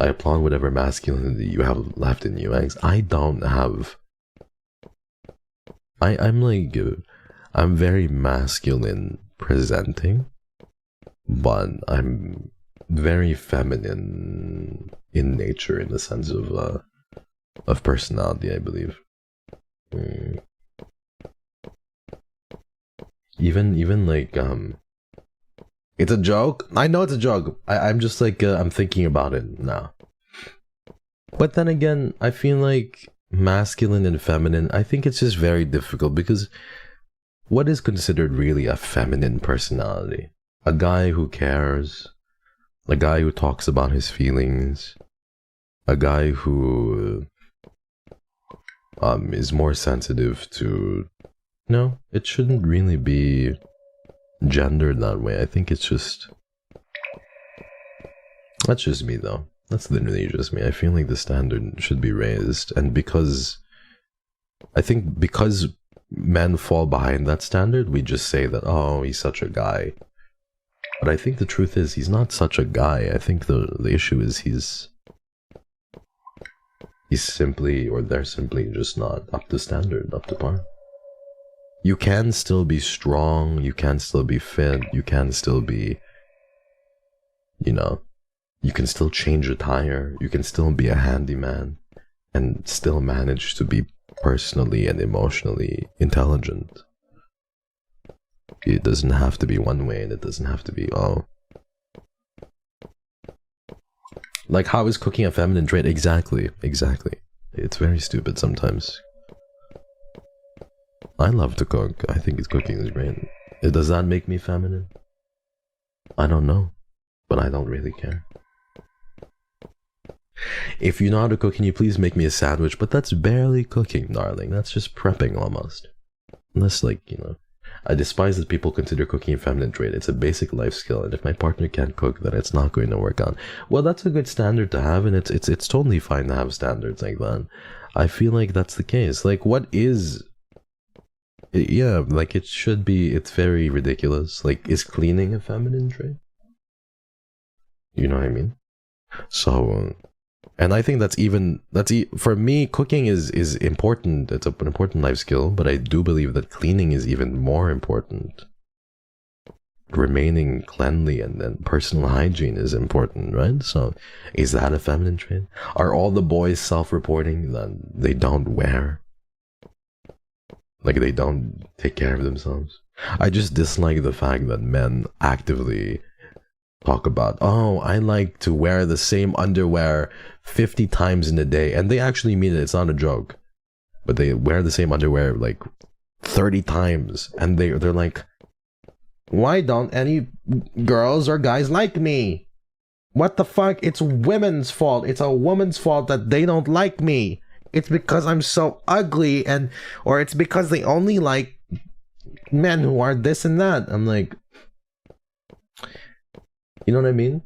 I applaud whatever masculinity you have left in you. I don't have. I'm very masculine presenting, but I'm very feminine in nature, in the sense of personality, I believe. Even like it's a joke. I know it's a joke. I'm just like I'm thinking about it now. But then again, I feel like masculine and feminine, I think it's just very difficult, because what is considered really a feminine personality? A guy who cares, a guy who talks about his feelings, a guy who is more sensitive to... No, it shouldn't really be gendered that way. I think it's just... That's just me, though. That's literally just me. I feel like the standard should be raised, and because... I think because men fall behind that standard, we just say that, oh, he's such a guy. But I think the truth is, he's not such a guy. I think the issue is he's simply, or they're simply just not up to standard, up to par. You can still be strong, you can still be fit, you can still be, you know, you can still change a tire, you can still be a handyman, and still manage to be personally and emotionally intelligent. It doesn't have to be one way, and it doesn't have to be, oh. Like, how is cooking a feminine trait? Exactly. It's very stupid sometimes. I love to cook. I think cooking is great. Does that make me feminine? I don't know, but I don't really care. If you know how to cook, can you please make me a sandwich? But that's barely cooking, darling. That's just prepping almost. Unless, like, you know, I despise that people consider cooking a feminine trait. It's a basic life skill, and if my partner can't cook, then it's not going to work out. Well, that's a good standard to have, and it's totally fine to have standards like that. I feel like that's the case. Like, what is... Yeah, like, it should be... It's very ridiculous. Like, is cleaning a feminine trait? You know what I mean? So... And I think for me, cooking is important. It's an important life skill, but I do believe that cleaning is even more important. Remaining cleanly and then personal hygiene is important, right? So, is that a feminine trait? Are all the boys self-reporting that they don't wear? Like, they don't take care of themselves? I just dislike the fact that men actively talk about, oh, I like to wear the same underwear 50 times in a day, and they actually mean it. It's not a joke, but they wear the same underwear like 30 times, and they're like, why don't any girls or guys like me? What the fuck? It's women's fault. It's a woman's fault that they don't like me. It's because I'm so ugly, or it's because they only like men who are this and that. I'm like, you know what I mean?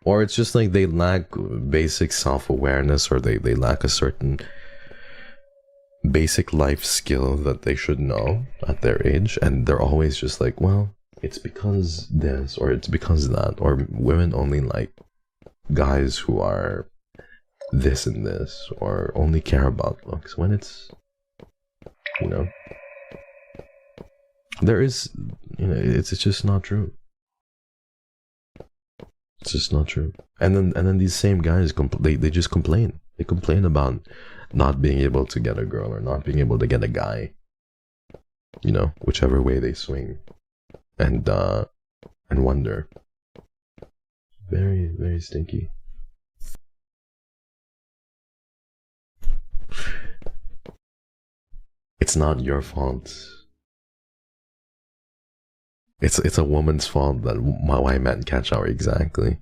Or it's just like they lack basic self-awareness, or they lack a certain basic life skill that they should know at their age, and they're always just like, well, it's because this, or it's because that, or women only like guys who are this and this, or only care about looks, when it's, you know, there is, you know, it's just not true. It's just not true. And then these same guys they just complain. They complain about not being able to get a girl, or not being able to get a guy. You know, whichever way they swing. And wonder. Very, very stinky. It's not your fault. It's a woman's fault that why men can't shower. Exactly.